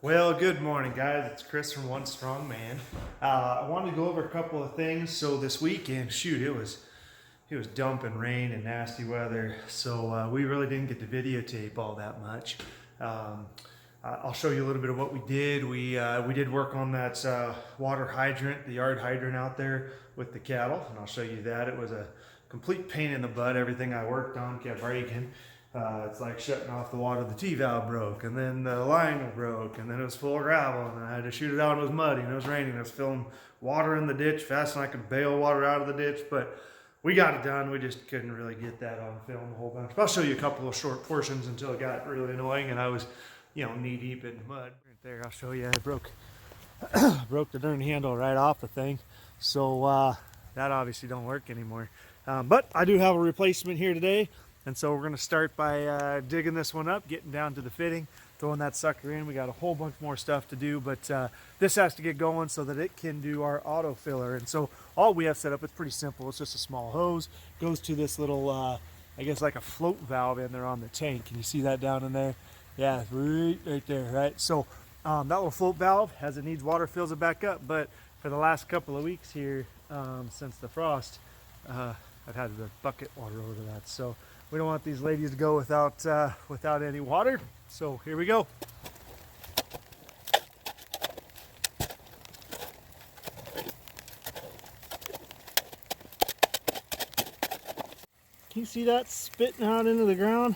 Well, good morning, guys. It's Chris from 1StrongMan. I wanted to go over a couple of things. So this weekend, shoot, it was dumping rain and nasty weather, so we really didn't get to videotape all that much. I'll show you a little bit of what we did. We did work on that water hydrant, the yard hydrant out there with the cattle, and I'll show you that. It was a complete pain in the butt. Everything I worked on kept breaking. It's like shutting off the water. The T-valve broke, and then the line broke, and then it was full of gravel, and I had to shoot it out. And it was muddy, and it was raining. I was filling water in the ditch fast, and I could bail water out of the ditch, but we got it done. We just couldn't really get that on film a whole bunch. But I'll show you a couple of short portions until it got really annoying, and I was, knee deep in mud. Right there, I'll show you. I broke the darn handle right off the thing, so that obviously don't work anymore. But I do have a replacement here today. And so we're going to start by digging this one up, getting down to the fitting, throwing that sucker in. We got a whole bunch more stuff to do, but this has to get going so that it can do our auto filler. And so all we have set up, it's pretty simple. It's just a small hose, goes to this little, I guess like a float valve in there on the tank. Can you see that down in there? Yeah, right there, right? So that little float valve, as it needs water, fills it back up. But for the last couple of weeks here, since the frost, I've had to bucket water over that. So we don't want these ladies to go without any water. So here we go. Can you see that spitting out into the ground?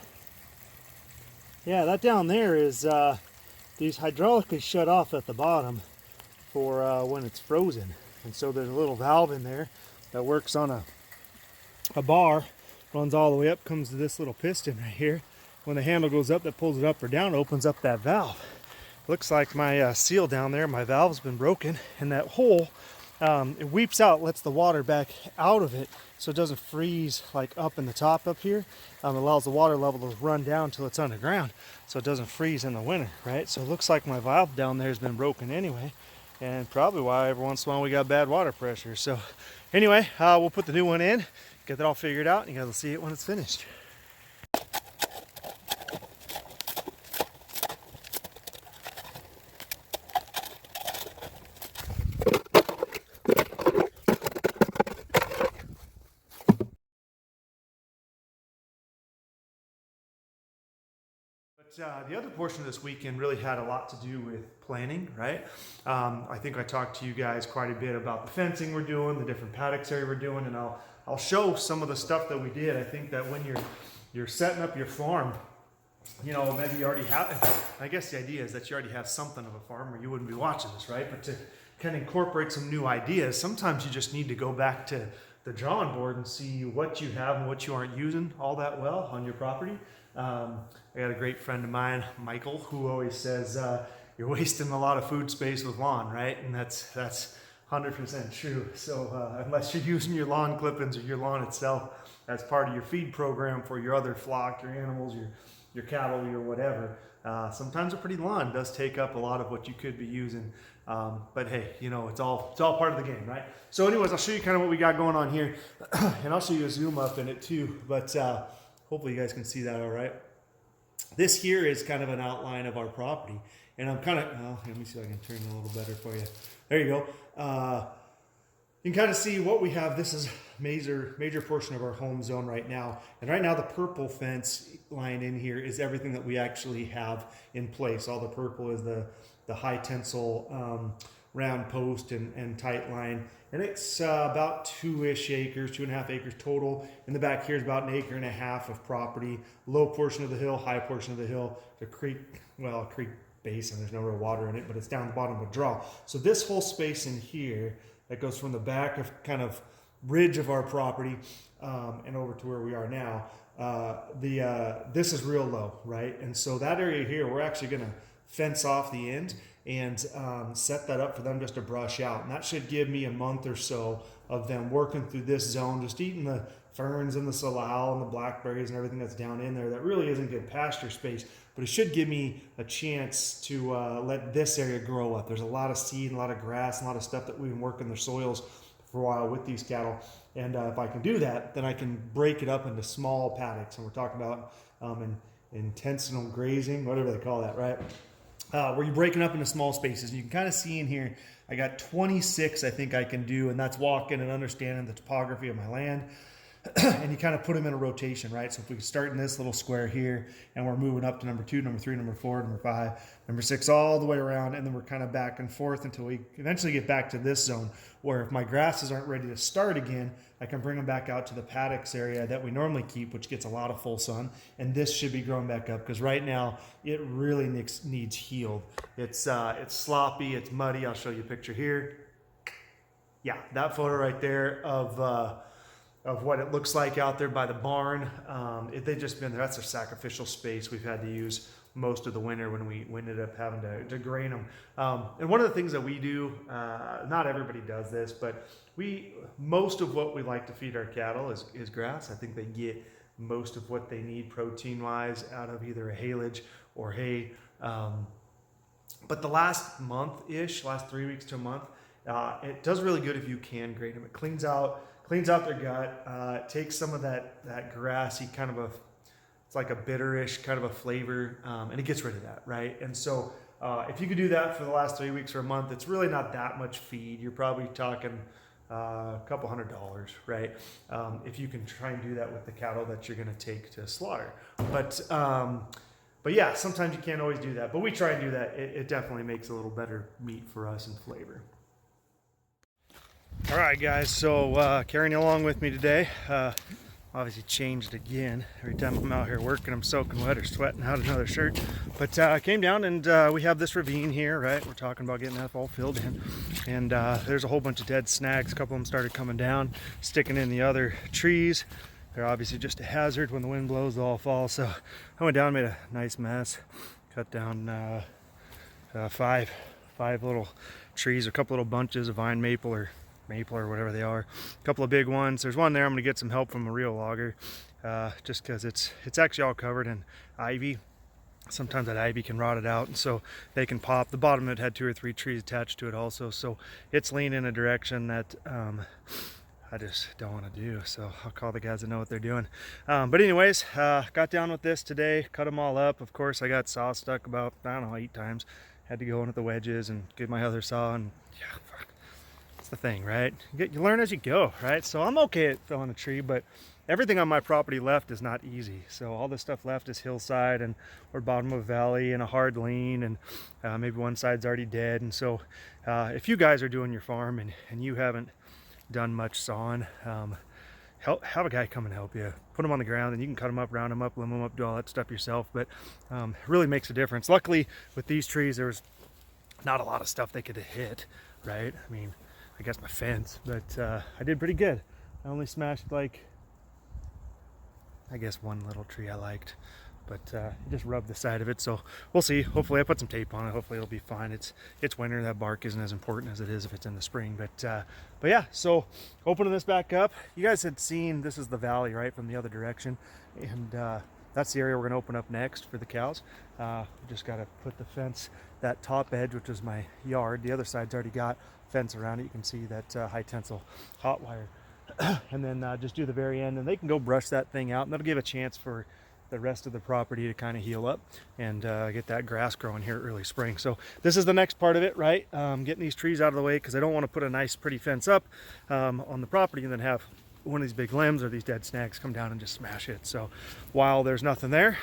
Yeah, that down there is these hydraulically shut off at the bottom for when it's frozen. And so there's a little valve in there that works on a bar, runs all the way up, comes to this little piston right here. When the handle goes up, that pulls it up or down, opens up that valve. Looks like my seal down there, my valve's been broken, and that hole, it weeps out, lets the water back out of it so it doesn't freeze like up in the top up here. It allows the water level to run down until it's underground so it doesn't freeze in the winter, right? So it looks like my valve down there has been broken anyway, and probably why every once in a while we got bad water pressure. So anyway, we'll put the new one in, get that all figured out, and you guys will see it when it's finished. But the other portion of this weekend really had a lot to do with planning, right? I think I talked to you guys quite a bit about the fencing we're doing, the different paddocks area we're doing, and I'll show some of the stuff that we did. I think that when you're setting up your farm, maybe you already have, I guess the idea is that you already have something of a farm or you wouldn't be watching this, right? But to kind of incorporate some new ideas, sometimes you just need to go back to the drawing board and see what you have and what you aren't using all that well on your property. I got a great friend of mine, Michael, who always says, you're wasting a lot of food space with lawn, right? And that's 100% true. So unless you're using your lawn clippings or your lawn itself as part of your feed program for your other flock, your animals, your cattle, your whatever, sometimes a pretty lawn does take up a lot of what you could be using. But hey, it's all part of the game, right? So anyways, I'll show you kind of what we got going on here, and I'll show you a zoom up in it too. But hopefully you guys can see that all right. This here is kind of an outline of our property, and I'm kind of, let me see if I can turn it a little better for you. There you go. You can kind of see what we have. This is major portion of our home zone right now. And right now the purple fence line in here is everything that we actually have in place. All the purple is the high tensile round post and tight line. And it's about 2-ish acres, 2.5 acres total. In the back here is about 1.5 acres of property. Low portion of the hill, high portion of the hill. The creek basin, there's no real water in it, but it's down the bottom of a draw. So this whole space in here that goes from the back of kind of ridge of our property and over to where we are now, this is real low, right? And so that area here, we're actually gonna fence off the end and set that up for them just to brush out. And that should give me a month or so of them working through this zone, just eating the ferns and the salal and the blackberries and everything that's down in there. That really isn't good pasture space, but it should give me a chance to let this area grow up. There's a lot of seed, a lot of grass, a lot of stuff that we've been working their soils for a while with these cattle. And if I can do that, then I can break it up into small paddocks. And we're talking about intentional grazing, whatever they call that, right? where you break it up into small spaces. You can kind of see in here, I got 26 I think I can do, and that's walking and understanding the topography of my land. And you kind of put them in a rotation, right? So if we start in this little square here and we're moving up to number 2, number 3, number 4, number 5, number 6, all the way around, and then we're kind of back and forth until we eventually get back to this zone where if my grasses aren't ready to start again, I can bring them back out to the paddocks area that we normally keep, which gets a lot of full sun, and this should be growing back up because right now it really needs healed. It's sloppy, it's muddy. I'll show you a picture here. Yeah, that photo right there of what it looks like out there by the barn. They've just been there. That's a sacrificial space we've had to use most of the winter when we ended up having to grain them. And one of the things that we do, not everybody does this, but most of what we like to feed our cattle is grass. I think they get most of what they need protein-wise out of either a haylage or hay. But the last month-ish, last 3 weeks to a month, it does really good if you can grain them. It cleans out their gut, takes some of that grassy kind of it's like a bitterish kind of a flavor, and it gets rid of that, right? And so if you could do that for the last 3 weeks or a month, it's really not that much feed. You're probably talking a couple $100, right? If you can try and do that with the cattle that you're gonna take to slaughter. But yeah, sometimes you can't always do that, but we try and do that. It definitely makes a little better meat for us in flavor. All right, guys, so carrying you along with me today. Obviously changed again. Every time I'm out here working, I'm soaking wet or sweating out another shirt. But I came down and we have this ravine here, right? We're talking about getting that all filled in. And there's a whole bunch of dead snags. A couple of them started coming down, sticking in the other trees. They're obviously just a hazard. When the wind blows, they'll all fall. So I went down, made a nice mess, cut down five little trees, a couple little bunches of vine maple or whatever they are, a couple of big ones. There's one there. I'm gonna get some help from a real logger, just because it's actually all covered in ivy. Sometimes that ivy can rot it out, and so they can pop. The bottom of it had 2 or 3 trees attached to it also, so it's leaning in a direction that I just don't want to do. So I'll call the guys that know what they're doing. But anyways, got down with this today, cut them all up. Of course, I got saw stuck about, I don't know, 8 times. Had to go in with the wedges and get my other saw, and yeah, fuck. The thing, right? You learn as you go, right? So I'm okay at felling a tree, but everything on my property left is not easy. So all this stuff left is hillside and or bottom of a valley and a hard lean, and maybe one side's already dead. And so if you guys are doing your farm and you haven't done much sawing, have a guy come and help you. Put them on the ground, and you can cut them up, round them up, limb them up, do all that stuff yourself. But it really makes a difference. Luckily with these trees, there was not a lot of stuff they could hit, right? I mean, I guess my fence, but I did pretty good. I only smashed like, I guess one little tree I liked, but just rubbed the side of it. So we'll see. Hopefully I put some tape on it. Hopefully it'll be fine. It's winter. That bark isn't as important as it is if it's in the spring. But yeah, so opening this back up. You guys had seen, this is the valley, right, from the other direction. And that's the area we're gonna open up next for the cows. Just gotta put the fence, that top edge, which is my yard. The other side's already got fence around it. You can see that high tensile hot wire. And then just do the very end, and they can go brush that thing out, and that'll give a chance for the rest of the property to kind of heal up and get that grass growing here early spring. So this is the next part of it, right? Getting these trees out of the way, because I don't want to put a nice pretty fence up on the property and then have one of these big limbs or these dead snags come down and just smash it. So while there's nothing there,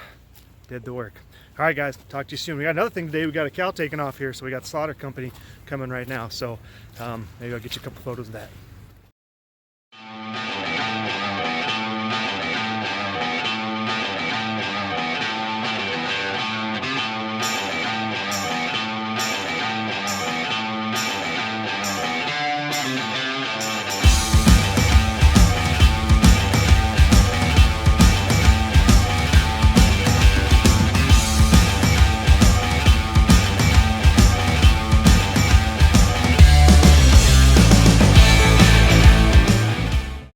did the work. All right, guys, talk to you soon. We got another thing today. We got a cow taking off here, so we got the slaughter company coming right now. So maybe I'll get you a couple photos of that.